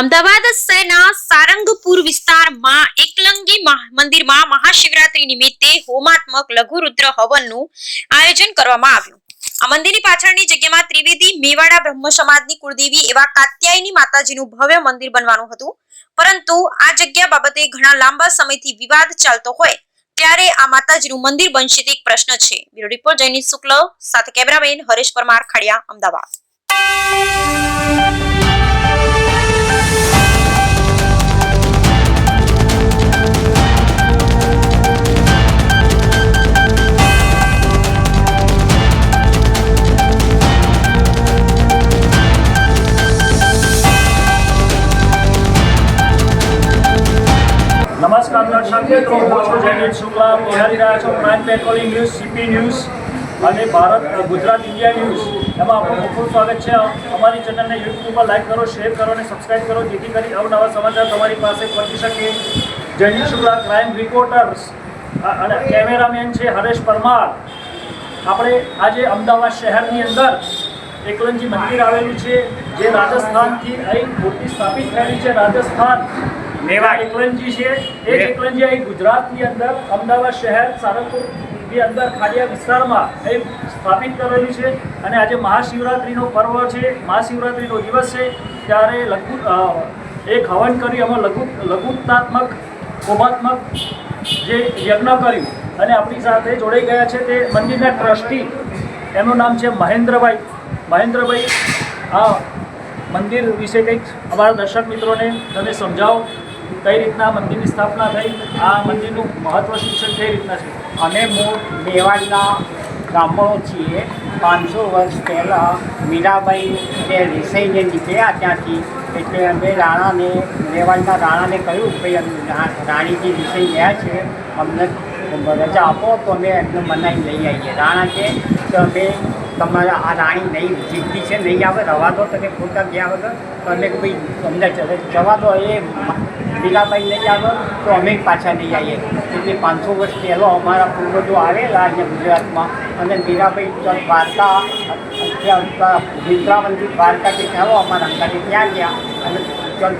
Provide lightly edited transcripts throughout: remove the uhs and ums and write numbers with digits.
અમદાવાદ શહેરના સારંગપુર વિસ્તારમાં એકલંગી મંદિરમાં મહાશિવરાત્રી નિમિત્તે હોમાત્મક લઘુરુદ્ર હવનનું આયોજન કરવામાં આવ્યું। આ મંદિરની પાછળની જગ્યામાં ત્રિવેદી મેવાડા બ્રહ્મ સમાજની કુળદેવી એવા કાત્યાયની માતાજીનું ભવ્ય મંદિર બનવાનું હતું, પરંતુ આ જગ્યા બાબતે ઘણા લાંબા સમયથી વિવાદ ચાલતો હોય ત્યારે આ માતાજીનું મંદિર બનશે તે એક પ્રશ્ન છે। બ્યુરો રિપોર્ટ જયની શુક્લ સાથે કેમેરામેન હરેશ પરમાર, ખડિયા, અમદાવાદ। નમસ્કાર દર્શક મિત્રો, હું છું જયદીપ શુક્લા। નિહાળી રહ્યા છો prime patrolling news, CP news અને ગુજરાત ઇન્ડિયા ન્યૂઝ। એમાં આપણું ખૂબ સ્વાગત છે। અમારી ચેનલને યુટ્યુબ પર લાઈક કરો, શેર કરો અને સબસ્ક્રાઈબ કરો, જેથી કરી અવનવા સમાચાર તમારી પાસે પહોંચી શકે। જયદીપ શુક્લા ક્રાઇમ રિપોર્ટર્સ અને કેમેરામેન છે હરેશ પરમાર। આપણે આજે અમદાવાદ શહેરની અંદર એકલંજી મંદિર આવેલું છે, જે રાજસ્થાનથી અહીં મૂર્તિ સ્થાપિત થયેલી છે। રાજસ્થાન મેવા એકલંજી છે। એ એકલંજી અહીં ગુજરાતની અંદર અમદાવાદ શહેર સારંગપુરની અંદર ખાડિયા વિસ્તારમાં અહીં સ્થાપિત કરેલી છે। અને આજે મહાશિવરાત્રિનો પર્વ છે, મહાશિવરાત્રિનો દિવસ છે, ત્યારે એક હવન કરી અમે લઘુત્તાત્મક હોમાત્મક જે યજ્ઞ કર્યું। અને આપણી સાથે જોડાઈ ગયા છે તે મંદિરના ટ્રસ્ટી, એમનું નામ છે મહેન્દ્રભાઈ। આ મંદિર વિશે કંઈક અમારા દર્શક મિત્રોને તમે સમજાવો, કઈ રીતના મંદિરની સ્થાપના થઈ, આ મંદિરનું મહત્વ શું છે, કઈ રીતના છે? અમે મૂળ મેવાડના બ્રાહ્મણો છીએ। 500 વર્ષ પહેલાં મીરાબાઈ જે રિસાઈને નીકળ્યા ત્યાંથી, એટલે અમે મેવાડના રાણાને કહ્યું કે રાણીજી રિસાઈ ગયા છે, અમને રજા આપો તો અમે એમને મનાઈ લઈ આવીએ। રાણા કે અમે તમારા આ રાણી નહીં જીતતી છે, નહીં આવે, રવા દો, તમે ખોટા ગયા વગર તો અમે ભાઈ અમને જવા દો, એ મીરાબાઈ નહીં આવે તો અમે પાછા નહીં આવીએ। એટલે 500 વર્ષ પહેલો અમારા પૂર્વજો આવેલા અહીંયા ગુજરાતમાં, અને મીરાબાઈ દ્વારકા વૃંદાવનથી દ્વારકાથી ચાલો અમારા અંગાથી ત્યાં ગયા, અને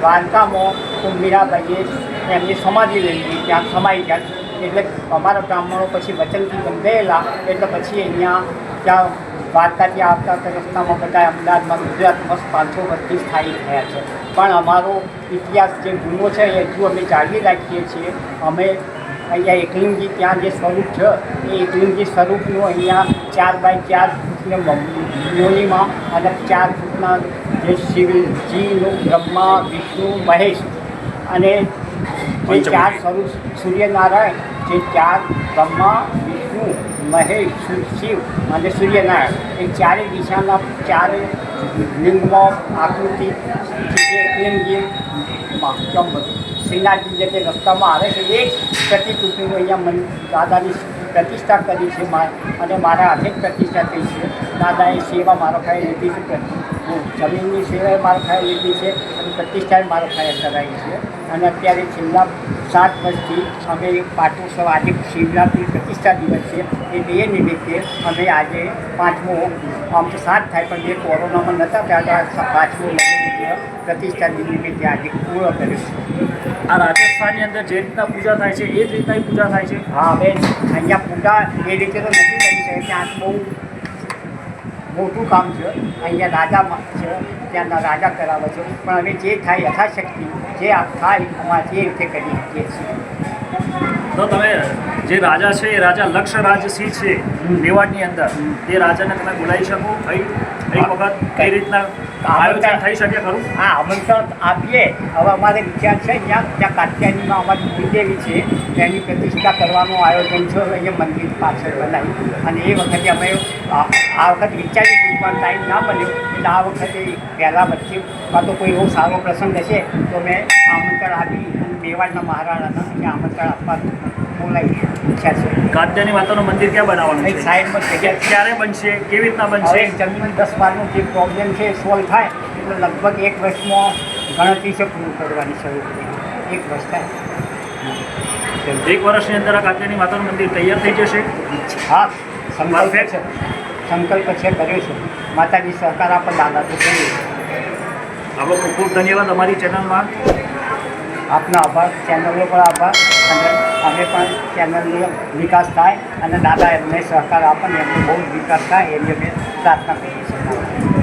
દ્વારકામાં તો મીરાબાઈએ એમની સમાધિ લઈ લીધી, ત્યાં સમાઈ ગયા। એટલે અમારા બ્રાહ્મણો પછી વચનથી બંધાયેલા, એટલે પછી અહીંયા ત્યાં દ્વારકાથી આવતા રસ્તામાં બધા અમદાવાદમાં ગુજરાતમાં 500 વર્ષથી સ્થાયી થયા છે। પણ અમારો ઇતિહાસ જે જૂનો છે એ હજુ અમે જાળવી રાખીએ છીએ। અમે અહીંયા એકલિંગજી ત્યાં જે સ્વરૂપ છે એ એકલિંગજી સ્વરૂપનું અહીંયા 4x4 યોનીમાં અને 4 ફૂટના જે શિવજીનું બ્રહ્મા, વિષ્ણુ, મહેશ અને જે 4 સ્વરૂપ સૂર્યનારાયણ, જે 4 બ્રહ્મા, વિષ્ણુ, મહેશ, શિવ અને સૂર્યનારાયણ, એ ચારે દિશાના 4 લિંગમાં આકૃતિ શ્રીનાથજી જે રસ્તામાં આવે છે એ જ પ્રતિકૃતિનું અહીંયા દાદાની પ્રતિષ્ઠા કરી છે, અને મારા હાથે જ પ્રતિષ્ઠા થઈ છે। દાદાએ સેવા મારો ખાઈ લીધી છે, જમીનની સેવાએ મારો ખાઈ લીધી છે, અને પ્રતિષ્ઠાએ મારો ખાઈ કરાવી છે। અને અત્યારે છેલ્લા 7 વર્ષથી અમે પાટોત્સવ, આજે શિવરાત્રિ પ્રતિષ્ઠા દિવસ છે, એ બે નિમિત્તે અમે આજે 5મો, આમ તો 7 થાય પણ જે કોરોનામાં નહોતા ત્યાં 5મો પ્રતિષ્ઠા નિમિત્તે આજે પૂરો કર્યો છે। આ રાજસ્થાનની અંદર જે રીતના પૂજા થાય છે એ જ રીતના પૂજા થાય છે? હા બેન, અહીંયા પૂજા એ રીતે તો નથી કરી શકે, ત્યાં બહુ મોટું કામ છે। અહીંયા રાજા છે, ત્યાંના રાજા કરાવે છે, પણ હવે જે થાય યથાશક્તિ જે થાય અમારે તે રીતે કરી શકીએ છીએ। તો તમે જે રાજા છે એ રાજા લક્ષરાજસિંહ છે મેવાડની અંદર, તે રાજાને તમે બોલાવી શકો? એક વખત કઈ રીતના આયોજન થઈ શકે ખરું? હા, આમંત્રણ આપીએ। હવે અમારે વિચાર છે ત્યાં કાત્યાયનીમાં અમારી કુળદેવી છે, એની પ્રતિષ્ઠા કરવાનું આયોજન છે અહીંયા મંદિર પાછળ બનાવી, અને એ વખતે અમે આ વખત વિચાર્યું પણ ટાઈમ ના બન્યો, એટલે આ વખતે પહેલાં વચ્ચે કાં તો કોઈ એવો સારો પ્રસંગ હશે તો મેં આમંત્રણ આપી અને મેવાડના મહારાણાના અહીંયા આમંત્રણ આપવાનું બોલાવી ઈચ્છા છે। કાત્યાયની માતાનું મંદિર ક્યાં બનાવવાનું એક છે? સાઈડમાં જગ્યા ક્યારે બનશે, કેવી રીતના બનશે? જમીન 10-12નો જે પ્રોબ્લેમ છે એ સોલ્વ થાય એટલે લગભગ 1 વર્ષમાં ગણતરી છે પૂરું કરવાની શરૂ કરી, 1 વર્ષ થાય। 1 વર્ષની અંદર આ કાત્યાયની માતાનું મંદિર તૈયાર થઈ જશે? હા, સંકલ્પ છે, કર્યો છે। માતાજી સહકાર આપે, દાદા તો કરીએ। આપણો ખૂબ ખૂબ ધન્યવાદ અમારી ચેનલમાં. આપનો આભાર, ચેનલનો પણ આભાર, અને અમે પણ ચેનલનો વિકાસ થાય અને દાદા એમને સહકાર આપે ને એમનો બહુ જ વિકાસ થાય એની અમે પ્રાર્થના કરીએ છીએ.